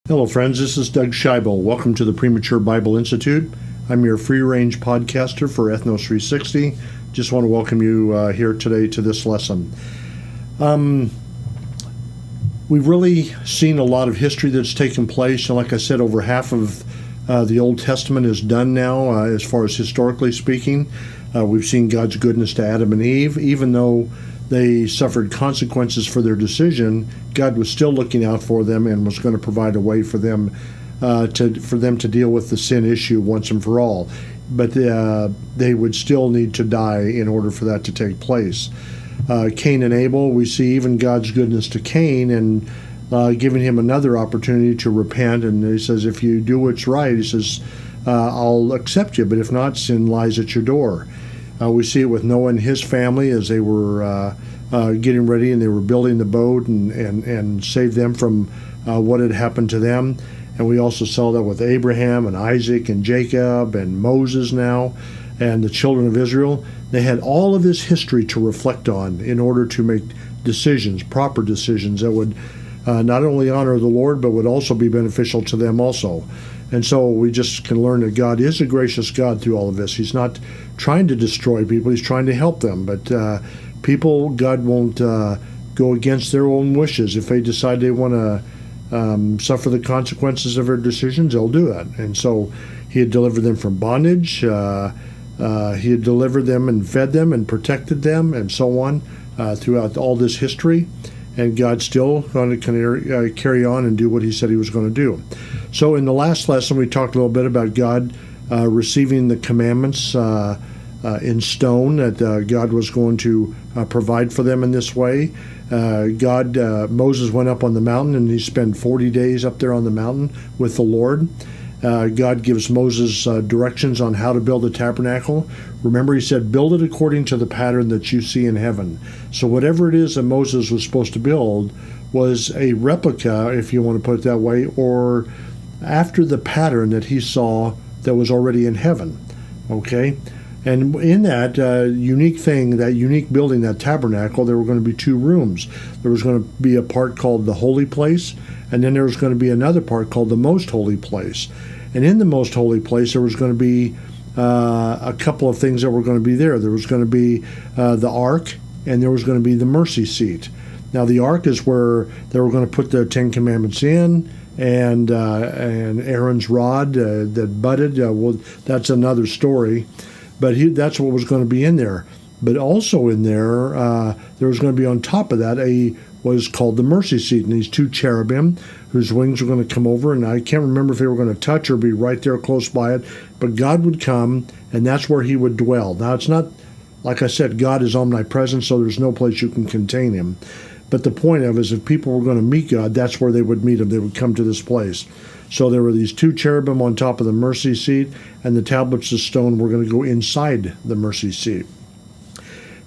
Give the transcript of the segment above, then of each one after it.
Hello, friends. This is Doug Scheibel. Welcome to the Premature Bible Institute. I'm your free-range podcaster for Ethnos 360. Just want to welcome you here today to this lesson. We've really seen a lot of history that's taken place, and like I said, over half of the Old Testament is done now, as far as historically speaking. We've seen God's goodness to Adam and Eve. Even though they suffered consequences for their decision, God was still looking out for them and was going to provide a way for them to deal with the sin issue once and for all. But they would still need to die in order for that to take place. Cain and Abel, we see even God's goodness to Cain and giving him another opportunity to repent. And he says, if you do what's right, he says, I'll accept you. But if not, sin lies at your door. We see it with Noah and his family as they were getting ready and they were building the boat and saved them from what had happened to them. And we also saw that with Abraham and Isaac and Jacob and Moses now and the children of Israel. They had all of this history to reflect on in order to make decisions, proper decisions that would not only honor the Lord, but would also be beneficial to them also. And so we just can learn that God is a gracious God through all of this. He's not trying to destroy people. He's trying to help them. But people, God won't go against their own wishes. If they decide they want to suffer the consequences of their decisions, they'll do that. And so he had delivered them from bondage. He had delivered them and fed them and protected them and so on throughout all this history. And God's still going to carry on and do what he said he was going to do. So in the last lesson, we talked a little bit about God receiving the commandments in stone, that God was going to provide for them in this way. Moses went up on the mountain, and he spent 40 days up there on the mountain with the Lord. God gives Moses directions on how to build the tabernacle. Remember, he said, build it according to the pattern that you see in heaven. So whatever it is that Moses was supposed to build was a replica, if you want to put it that way, or after the pattern that he saw that was already in heaven. Okay? And in that unique thing, that unique building, that tabernacle, there were going to be two rooms. There was going to be a part called the holy place, and then there was going to be another part called the most holy place. And in the most holy place, there was going to be a couple of things that were going to be there. There was going to be the ark, and there was going to be the mercy seat. Now, the ark is where they were going to put the Ten Commandments in, and Aaron's rod that budded. Well, that's another story. But that's what was going to be in there. But also in there, there was going to be on top of that what is called the mercy seat, and these two cherubim whose wings were going to come over, and I can't remember if they were going to touch or be right there close by it, but God would come, and that's where he would dwell. Now, it's not, like I said, God is omnipresent, so there's no place you can contain him. But the point of it is, if people were going to meet God, that's where they would meet him. They would come to this place. So there were these two cherubim on top of the mercy seat, and the tablets of stone were going to go inside the mercy seat.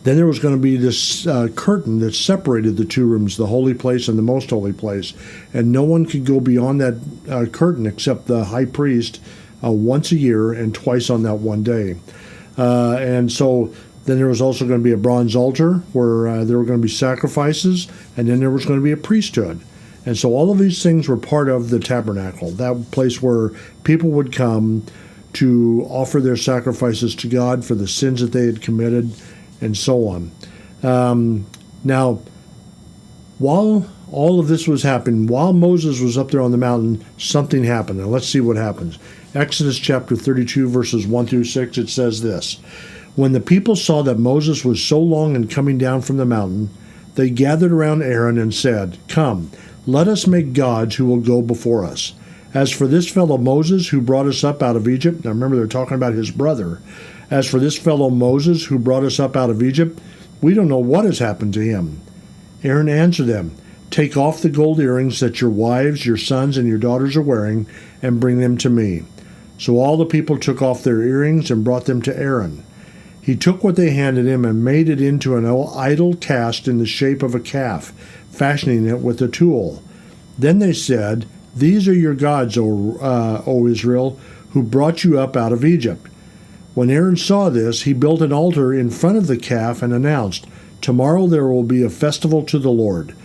Then there was going to be this curtain that separated the two rooms, the holy place and the most holy place. And no one could go beyond that curtain except the high priest once a year and twice on that one day. And so then there was also going to be a bronze altar where there were going to be sacrifices, and then there was going to be a priesthood. And so all of these things were part of the tabernacle, that place where people would come to offer their sacrifices to God for the sins that they had committed, and so on. Now, while all of this was happening, while Moses was up there on the mountain, something happened. Now, let's see what happens. Exodus chapter 32, verses 1 through 6, it says this: When the people saw that Moses was so long in coming down from the mountain, they gathered around Aaron and said, Come, let us make gods who will go before us. As for this fellow Moses who brought us up out of Egypt, now remember they're talking about his brother. As for this fellow Moses who brought us up out of Egypt, we don't know what has happened to him. Aaron answered them, Take off the gold earrings that your wives, your sons, and your daughters are wearing, and bring them to me. So all the people took off their earrings and brought them to Aaron. He took what they handed him and made it into an idol cast in the shape of a calf, fashioning it with a tool. Then they said, These are your gods, O Israel, who brought you up out of Egypt. When Aaron saw this, he built an altar in front of the calf and announced, Tomorrow there will be a festival to the Lord.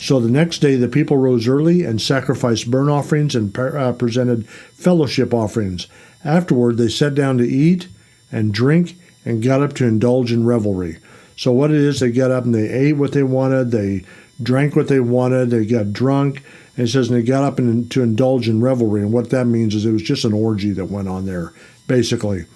So the next day the people rose early and sacrificed burnt offerings and presented fellowship offerings. Afterward they sat down to eat and drink and got up to indulge in revelry. So what it is, they got up and they ate what they wanted, they drank what they wanted, they got drunk, and it says and they got up to indulge in revelry. And what that means is it was just an orgy that went on there, basically.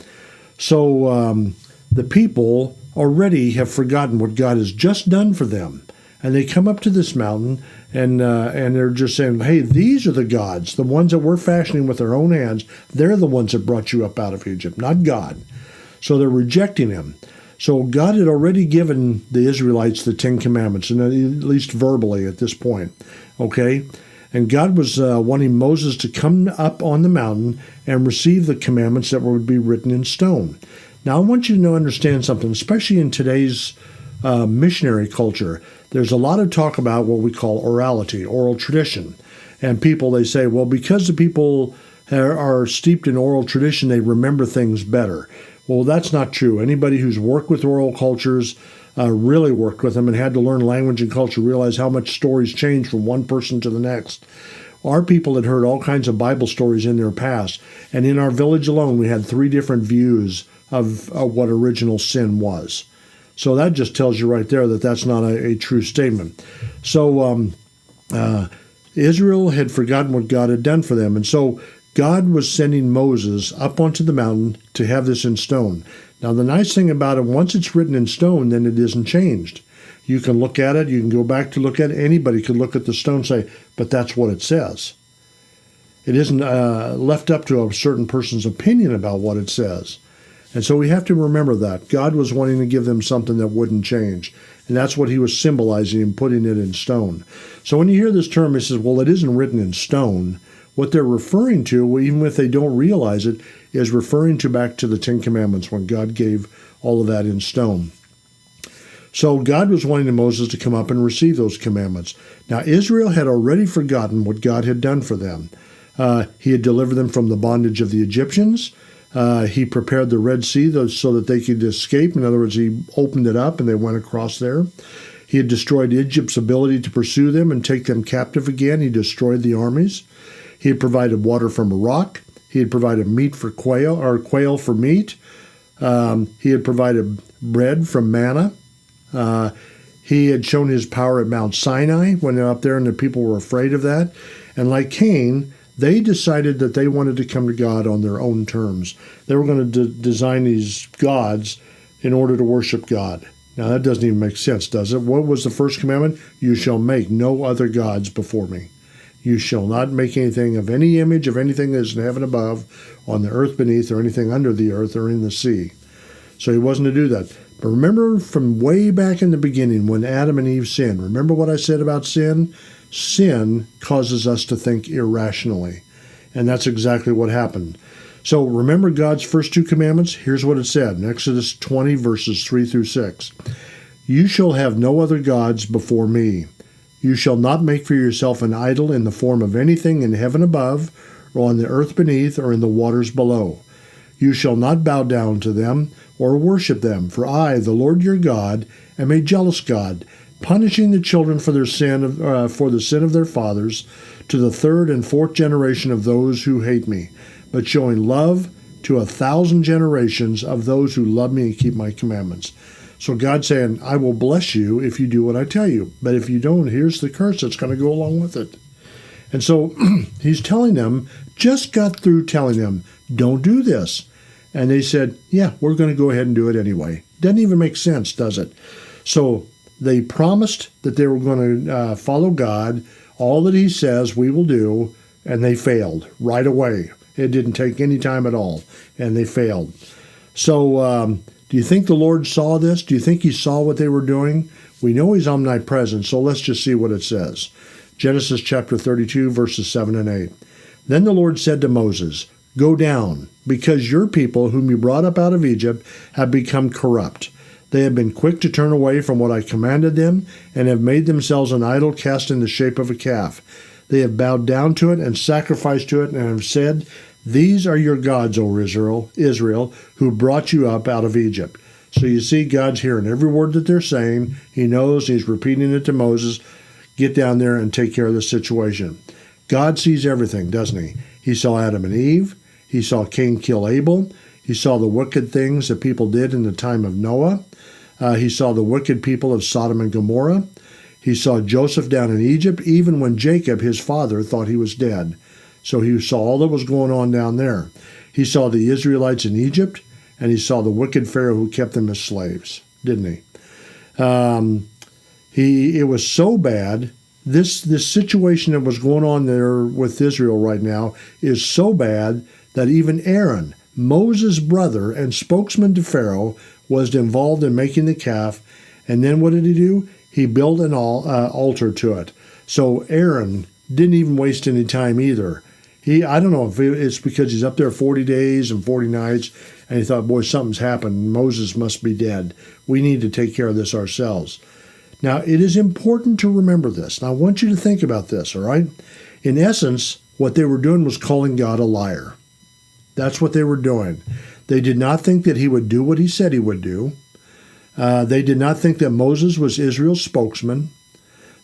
So the people already have forgotten what God has just done for them. And they come up to this mountain, and they're just saying, hey, these are the gods, the ones that we're fashioning with our own hands. They're the ones that brought you up out of Egypt, not God. So they're rejecting him. So God had already given the Israelites the Ten Commandments, and at least verbally at this point, okay? And God was wanting Moses to come up on the mountain and receive the commandments that would be written in stone. Now, I want you to understand something, especially in today's missionary culture. There's a lot of talk about what we call orality, oral tradition. And people, they say, well, because the people are steeped in oral tradition, they remember things better. Well, that's not true. Anybody who's worked with oral cultures, really worked with them and had to learn language and culture, realize how much stories change from one person to the next. Our people had heard all kinds of Bible stories in their past. And in our village alone, we had 3 different views of what original sin was. So that just tells you right there that that's not a true statement. So Israel had forgotten what God had done for them. And so God was sending Moses up onto the mountain to have this in stone. Now, the nice thing about it, once it's written in stone, then it isn't changed. You can look at it. You can go back to look at it. Anybody could look at the stone and say, but that's what it says. It isn't left up to a certain person's opinion about what it says. And so we have to remember that. God was wanting to give them something that wouldn't change. And that's what he was symbolizing in putting it in stone. So when you hear this term, it says, well, it isn't written in stone. What they're referring to, even if they don't realize it, is referring to back to the Ten Commandments when God gave all of that in stone. So God was wanting Moses to come up and receive those commandments. Now, Israel had already forgotten what God had done for them. He had delivered them from the bondage of the Egyptians. He prepared the Red Sea so that they could escape. In other words, he opened it up and they went across there. He had destroyed Egypt's ability to pursue them and take them captive again. He destroyed the armies. He had provided water from a rock. He had provided meat for quail, or quail for meat. He had provided bread from manna. He had shown his power at Mount Sinai when they're up there and the people were afraid of that. And like Cain, they decided that they wanted to come to God on their own terms. They were going to design these gods in order to worship God. Now, that doesn't even make sense, does it? What was the first commandment? You shall make no other gods before me. You shall not make anything of any image of anything that is in heaven above, on the earth beneath, or anything under the earth or in the sea. So he wasn't to do that. But remember from way back in the beginning when Adam and Eve sinned. Remember what I said about sin? Sin causes us to think irrationally. And that's exactly what happened. So remember God's first 2 commandments? Here's what it said in Exodus 20, verses 3 through 6. You shall have no other gods before me. You shall not make for yourself an idol in the form of anything in heaven above, or on the earth beneath, or in the waters below. You shall not bow down to them, or worship them, for I, the Lord your God, am a jealous God, punishing the children for their sin, for the sin of their fathers, to the 3rd and 4th generation of those who hate me, but showing love to 1,000 generations of those who love me and keep my commandments. So God's saying, I will bless you if you do what I tell you. But if you don't, here's the curse that's going to go along with it. And so he's telling them, just got through telling them, don't do this. And they said, yeah, we're going to go ahead and do it anyway. Doesn't even make sense, does it? So they promised that they were going to follow God. All that he says we will do, and they failed right away. It didn't take any time at all, and they failed. So do you think the Lord saw this? Do you think he saw what they were doing? We know he's omnipresent, so let's just see what it says. Genesis chapter 32, verses 7 and 8. Then the Lord said to Moses, go down, because your people whom you brought up out of Egypt have become corrupt. They have been quick to turn away from what I commanded them, and have made themselves an idol cast in the shape of a calf. They have bowed down to it and sacrificed to it, and have said, these are your gods, O Israel, who brought you up out of Egypt. So you see, God's hearing every word that they're saying. He knows, he's repeating it to Moses. get down there and take care of the situation. God sees everything, doesn't he? He saw Adam and Eve. He saw Cain kill Abel. He saw the wicked things that people did in the time of Noah. He saw the wicked people of Sodom and Gomorrah. He saw Joseph down in Egypt, even when Jacob, his father, thought he was dead. So he saw all that was going on down there. He saw the Israelites in Egypt, and he saw the wicked Pharaoh who kept them as slaves, didn't he? It was so bad. This situation that was going on there with Israel right now is so bad that even Aaron, Moses' brother and spokesman to Pharaoh, was involved in making the calf. And then what did he do? He built an altar to it. So Aaron didn't even waste any time either. I don't know if it's because he's up there 40 days and 40 nights, and he thought, boy, something's happened. Moses must be dead. We need to take care of this ourselves. Now, it is important to remember this. Now, I want you to think about this, all right? In essence, what they were doing was calling God a liar. That's what they were doing. They did not think that he would do what he said he would do. They did not think that Moses was Israel's spokesman.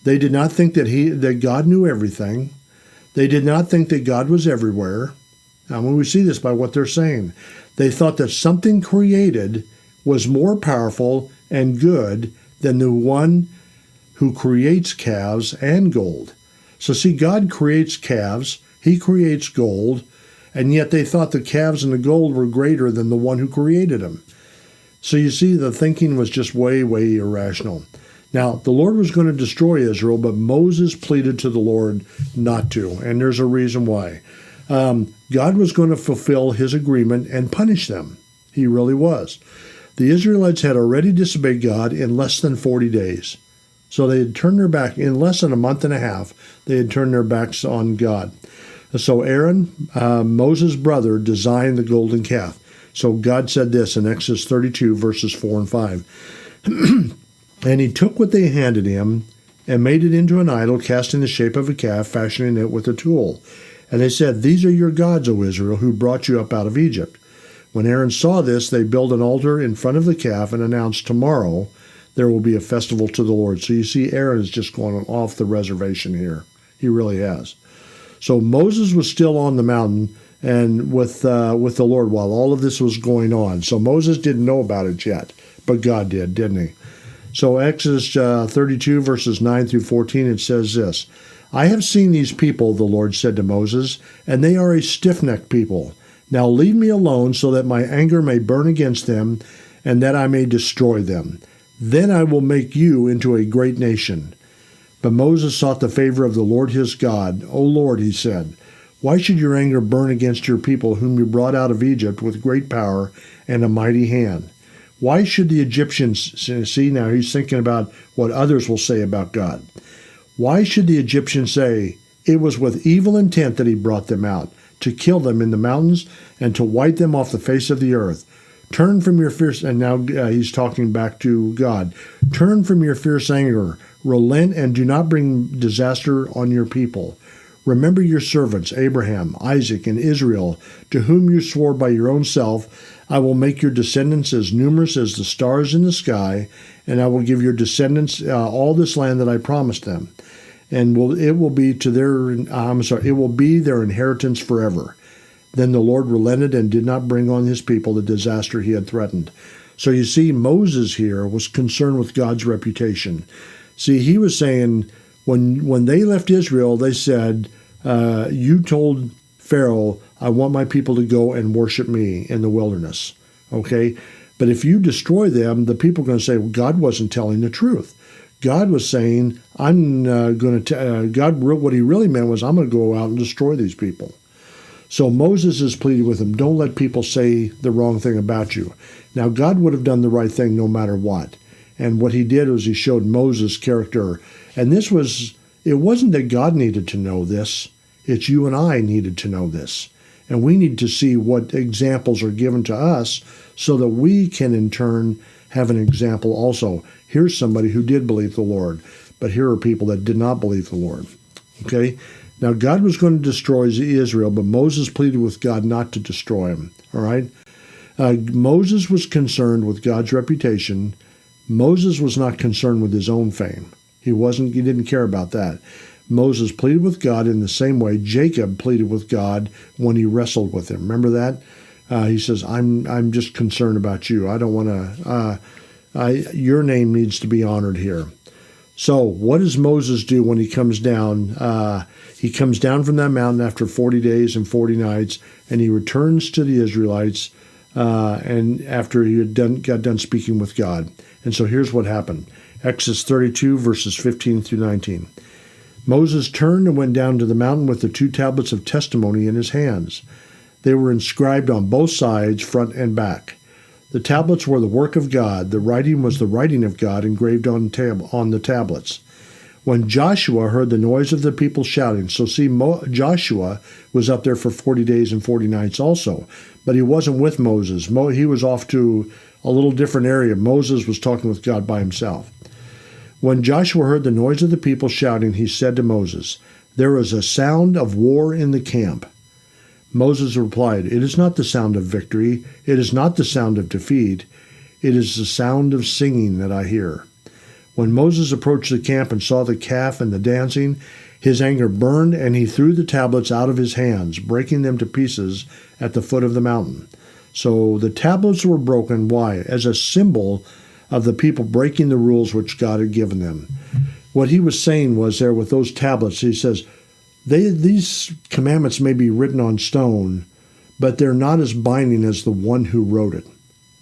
They did not think that God knew everything. They did not think that God was everywhere. Now, when we see this by what they're saying, they thought that something created was more powerful and good than the one who creates calves and gold. So see, God creates calves, he creates gold, and yet they thought the calves and the gold were greater than the one who created them. So you see, the thinking was just way, way irrational. Now, the Lord was going to destroy Israel, but Moses pleaded to the Lord not to, and there's a reason why. God was going to fulfill his agreement and punish them. He really was. The Israelites had already disobeyed God in less than 40 days. So they had turned their back, in less than a month and a half, they had turned their backs on God. So Aaron, Moses' brother, designed the golden calf. So God said this in Exodus 32, verses 4 and 5. And he took what they handed him and made it into an idol, cast in the shape of a calf, fashioning it with a tool. And they said, "These are your gods, O Israel, who brought you up out of Egypt." When Aaron saw this, they built an altar in front of the calf and announced, "Tomorrow there will be a festival to the Lord." So you see, Aaron is just going off the reservation here. He really has. So Moses was still on the mountain and with the Lord while all of this was going on. So Moses didn't know about it yet, but God did, didn't he? So Exodus 32, verses 9 through 14, it says this, "I have seen these people," the Lord said to Moses, "and they are a stiff-necked people. Now leave me alone so that my anger may burn against them and that I may destroy them. Then I will make you into a great nation." But Moses sought the favor of the Lord his God. "O Lord," he said, "why should your anger burn against your people whom you brought out of Egypt with great power and a mighty hand? Why should the Egyptians," see now he's thinking about what others will say about God. "Why should the Egyptians say, 'It was with evil intent that he brought them out, to kill them in the mountains and to wipe them off the face of the earth? Turn from your fierce,'" and now he's talking back to God, "turn from your fierce anger, relent and do not bring disaster on your people. Remember your servants, Abraham, Isaac, and Israel, to whom you swore by your own self, 'I will make your descendants as numerous as the stars in the sky, and I will give your descendants all this land that I promised them, and it will be their inheritance forever.' Then the Lord relented and did not bring on his people the disaster he had threatened." So you see, Moses here was concerned with God's reputation. See, he was saying, when they left Israel, they said, "You told Pharaoh, I want my people to go and worship me in the wilderness." Okay? But if you destroy them, the people are going to say, well, God wasn't telling the truth. God was saying, what he really meant was, I'm going to go out and destroy these people. So Moses is pleading with him, don't let people say the wrong thing about you. Now, God would have done the right thing no matter what. And what he did was he showed Moses' character. And it wasn't that God needed to know this. It's you and I needed to know this. And we need to see what examples are given to us so that we can in turn have an example also. Here's somebody who did believe the Lord, but here are people that did not believe the Lord. Okay? Now, God was going to destroy Israel, but Moses pleaded with God not to destroy him. All right? Moses was concerned with God's reputation. Moses was not concerned with his own fame. He didn't care about that. Moses pleaded with God in the same way Jacob pleaded with God when he wrestled with him. Remember that? He says, I'm just concerned about you. I don't want to, your name needs to be honored here. So what does Moses do when he comes down? He comes down from that mountain after 40 days and 40 nights, and he returns to the Israelites and after he got done speaking with God. And so here's what happened. Exodus 32, verses 15 through 19. Moses turned and went down to the mountain with the 2 tablets of testimony in his hands. They were inscribed on both sides, front and back. The tablets were the work of God. The writing was the writing of God engraved on the tablets. When Joshua heard the noise of the people shouting, so see, Joshua was up there for 40 days and 40 nights also, but he wasn't with Moses. He was off to a little different area. Moses was talking with God by himself. When Joshua heard the noise of the people shouting, he said to Moses, "There is a sound of war in the camp." Moses replied, "It is not the sound of victory. It is not the sound of defeat. It is the sound of singing that I hear." When Moses approached the camp and saw the calf and the dancing, his anger burned, and he threw the tablets out of his hands, breaking them to pieces at the foot of the mountain. So the tablets were broken. Why? As a symbol of the people breaking the rules which God had given them. What he was saying was there with those tablets, he says, these commandments may be written on stone, but they're not as binding as the one who wrote it,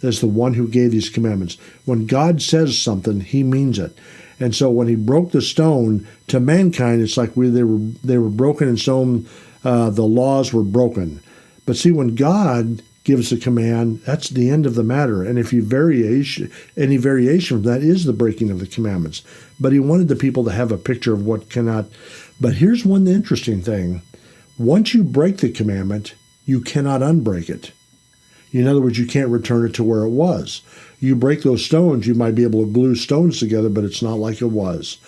as the one who gave these commandments. When God says something, he means it. And so when he broke the stone, to mankind, it's like they were broken in stone, the laws were broken. But see, when God gives a command, that's the end of the matter. And if any variation from that is the breaking of the commandments. But he wanted the people to have a picture of what cannot. But here's one interesting thing. Once you break the commandment, you cannot unbreak it. In other words, you can't return it to where it was. You break those stones, you might be able to glue stones together, but it's not like it was.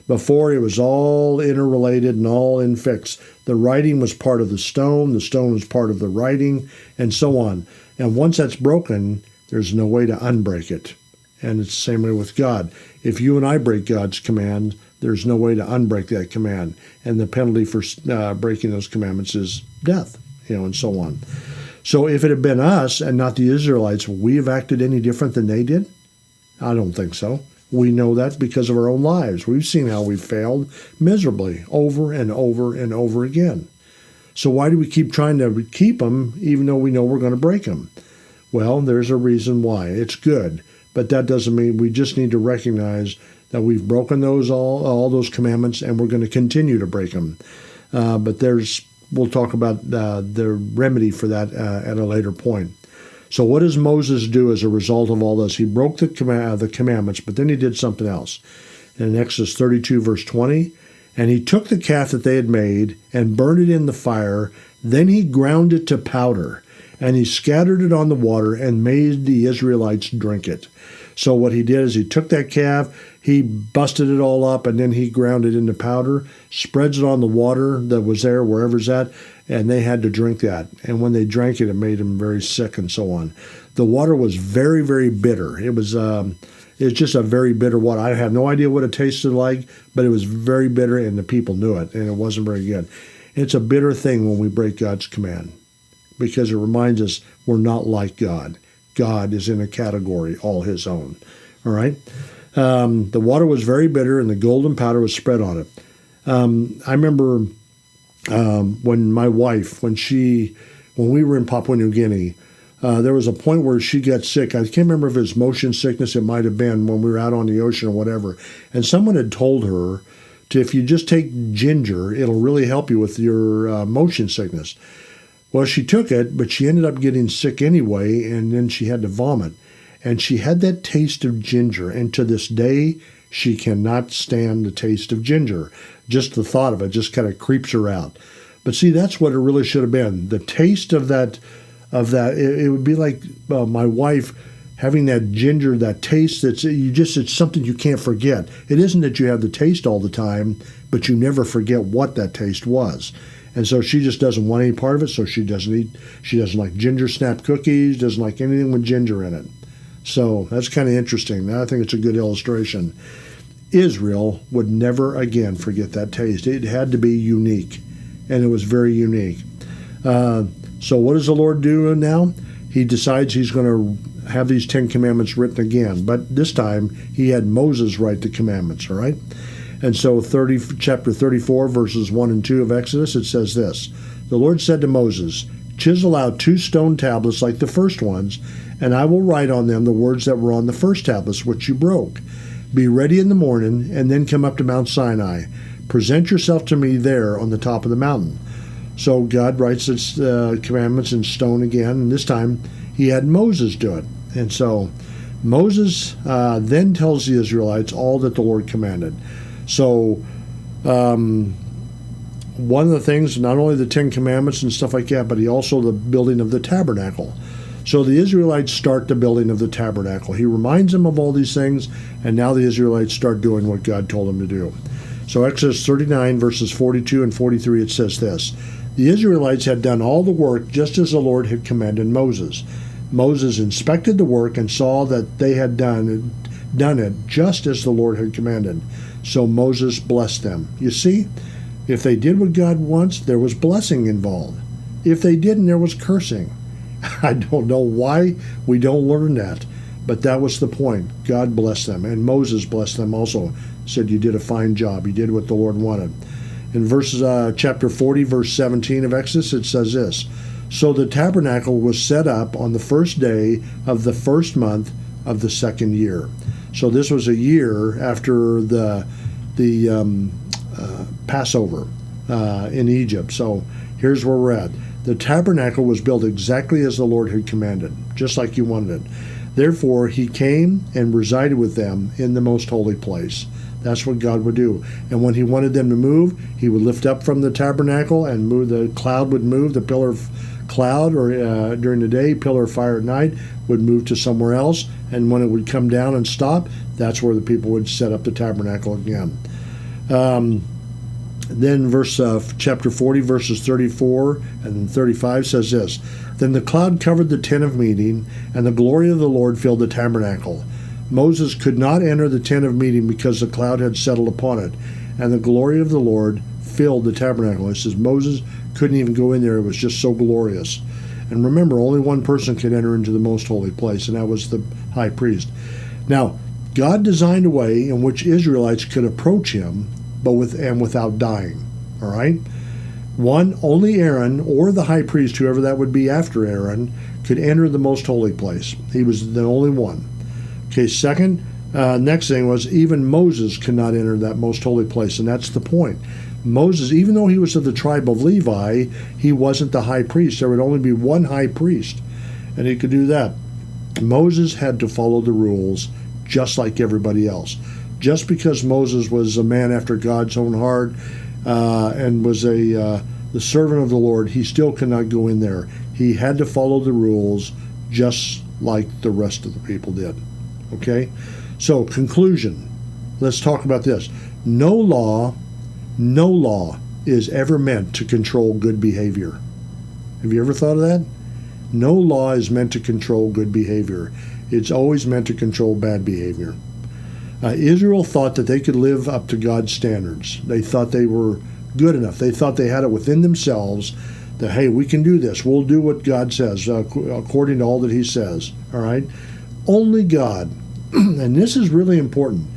Before, it was all interrelated and all infixed. The writing was part of the stone was part of the writing, and so on. And once that's broken, there's no way to unbreak it. And it's the same way with God. If you and I break God's command, there's no way to unbreak that command. And the penalty for breaking those commandments is death, and so on. So if it had been us and not the Israelites, would we have acted any different than they did? I don't think so. We know that because of our own lives. We've seen how we've failed miserably over and over and over again. So why do we keep trying to keep them even though we know we're going to break them? Well, there's a reason why. It's good. But that doesn't mean we just need to recognize that we've broken all those commandments and we're going to continue to break them. But we'll talk about the remedy for that at a later point. So what does Moses do as a result of all this? He broke the commandments, but then he did something else. In Exodus 32, verse 20, and he took the calf that they had made and burned it in the fire. Then he ground it to powder, and he scattered it on the water and made the Israelites drink it. So what he did is he took that calf, he busted it all up, and then he ground it into powder, spreads it on the water that was there, wherever it's at, and they had to drink that. And when they drank it, it made them very sick and so on. The water was very, very bitter. It's just a very bitter water. I have no idea what it tasted like, but it was very bitter, and the people knew it, and it wasn't very good. It's a bitter thing when we break God's command because it reminds us we're not like God. God is in a category all his own. All right? The water was very bitter, and the golden powder was spread on it. I remember when my wife, when we were in Papua New Guinea, there was a point where she got sick. I can't remember if it was motion sickness. It might have been when we were out on the ocean or whatever. And someone had told her, if you just take ginger, it'll really help you with your motion sickness. Well, she took it, but she ended up getting sick anyway, and then she had to vomit. And she had that taste of ginger, and to this day, she cannot stand the taste of ginger. Just the thought of it just kind of creeps her out. But see, that's what it really should have been. The taste of that, it would be like my wife having that ginger, that taste it's something you can't forget. It isn't that you have the taste all the time, but you never forget what that taste was. And so she just doesn't want any part of it, so she doesn't like ginger snap cookies, doesn't like anything with ginger in it. So that's kind of interesting. I think it's a good illustration. Israel would never again forget that taste. It had to be unique, and it was very unique. So what does the Lord do now? He decides he's going to have these 10 commandments written again, but this time he had Moses write the commandments, all right? And so chapter 34, verses 1 and 2 of Exodus, it says this: The Lord said to Moses, "Chisel out 2 stone tablets like the first ones, and I will write on them the words that were on the first tablets which you broke. Be ready in the morning, and then come up to Mount Sinai. Present yourself to me there on the top of the mountain." So God writes his commandments in stone again, and this time he had Moses do it. And so Moses then tells the Israelites all that the Lord commanded. So one of the things, not only the 10 commandments and stuff like that, but he also the building of the tabernacle. So the Israelites start the building of the tabernacle. He reminds them of all these things, and now the Israelites start doing what God told them to do. So Exodus 39, verses 42 and 43, it says this: The Israelites had done all the work just as the Lord had commanded Moses. Moses inspected the work and saw that they had done it just as the Lord had commanded. So Moses blessed them. You see, if they did what God wants, there was blessing involved. If they didn't, there was cursing. I don't know why we don't learn that, but that was the point. God blessed them, and Moses blessed them also. Said, "You did a fine job. You did what the Lord wanted." In chapter 40, verse 17 of Exodus, it says this: So the tabernacle was set up on the first day of the first month of the second year. So this was a year after the Passover in Egypt. So here's where we're at. The tabernacle was built exactly as the Lord had commanded, just like he wanted it. Therefore, he came and resided with them in the most holy place. That's what God would do. And when he wanted them to move, he would lift up from the tabernacle and move. The cloud would move, the pillar of cloud, or during the day, pillar of fire at night, would move to somewhere else. And when it would come down and stop, that's where the people would set up the tabernacle again. Then chapter 40, verses 34 and 35 says this: Then the cloud covered the tent of meeting, and the glory of the Lord filled the tabernacle. Moses could not enter the tent of meeting because the cloud had settled upon it, and the glory of the Lord filled the tabernacle. It says Moses couldn't even go in there. It was just so glorious. And remember, only one person could enter into the most holy place, and that was the high priest. Now, God designed a way in which Israelites could approach him, but without dying. All right? One, only Aaron or the high priest, whoever that would be after Aaron, could enter the most holy place. He was the only one. Okay, second, next thing was even Moses could not enter that most holy place, and that's the point. Moses, even though he was of the tribe of Levi, he wasn't the high priest. There would only be one high priest, and he could do that. Moses had to follow the rules just like everybody else. Just because Moses was a man after God's own heart and was the servant of the Lord, he still could not go in there. He had to follow the rules just like the rest of the people did. Okay? So, conclusion. Let's talk about this. No law is ever meant to control good behavior. Have you ever thought of that? No law is meant to control good behavior. It's always meant to control bad behavior. Israel thought that they could live up to God's standards. They thought they were good enough. They thought they had it within themselves that, hey, we can do this. We'll do what God says according to all that he says. All right? Only God, and this is really important,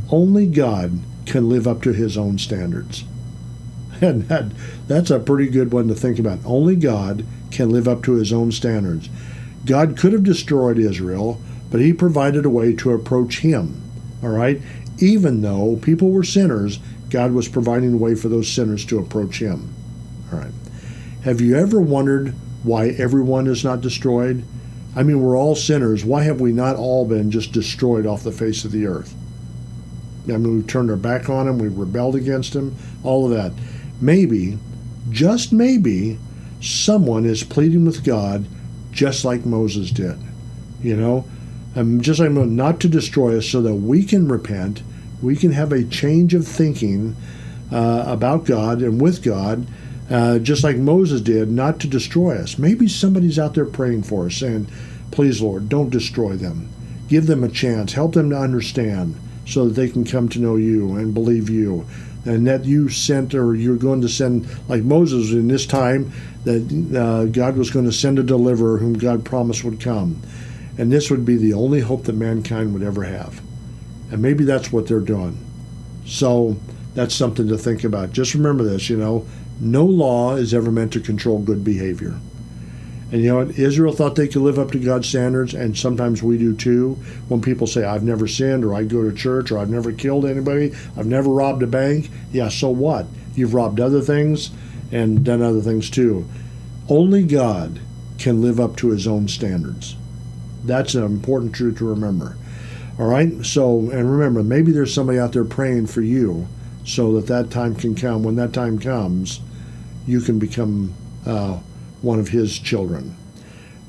only God can live up to his own standards. And that's a pretty good one to think about. Only God can live up to his own standards. God could have destroyed Israel, but he provided a way to approach him. All right? Even though people were sinners, God was providing a way for those sinners to approach him. All right. Have you ever wondered why everyone is not destroyed? I mean, we're all sinners. Why have we not all been just destroyed off the face of the earth? I mean, we've turned our back on him, we've rebelled against him, all of that. Maybe, just maybe, someone is pleading with God just like Moses did. You know? Just like not to destroy us so that we can repent, we can have a change of thinking about God and with God, just like Moses did, not to destroy us. Maybe somebody's out there praying for us saying, please, Lord, don't destroy them. Give them a chance. Help them to understand. so that they can come to know you and believe you. And that you sent, or you're going to send, like Moses in this time, that God was going to send a deliverer whom God promised would come. And this would be the only hope that mankind would ever have. And maybe that's what they're doing. So that's something to think about. Just remember this, no law is ever meant to control good behavior. And you know what? Israel thought they could live up to God's standards, and sometimes we do too. When people say, I've never sinned, or I go to church, or I've never killed anybody, I've never robbed a bank. Yeah, so what? You've robbed other things and done other things too. Only God can live up to his own standards. That's an important truth to remember. All right? So, and remember, maybe there's somebody out there praying for you so that time can come. When that time comes, you can become one of his children.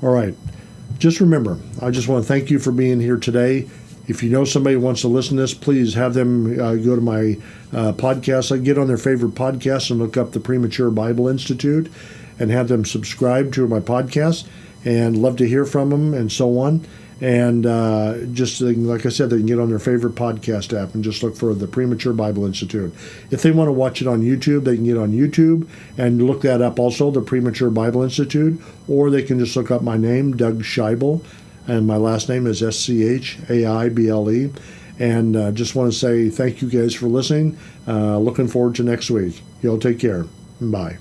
All right. Just remember, I just want to thank you for being here today. If you know somebody who wants to listen to this, please have them go to my podcast. Get on their favorite podcast and look up the Premature Bible Institute and have them subscribe to my podcast, and love to hear from them and so on. And just like I said, they can get on their favorite podcast app and just look for the Premature Bible Institute. If they want to watch it on YouTube, they can get on YouTube and look that up also, the Premature Bible Institute, or they can just look up my name, Doug Scheibel, and my last name is Schaible. And just want to say thank you guys for listening. Looking forward to next week. Y'all take care. Bye.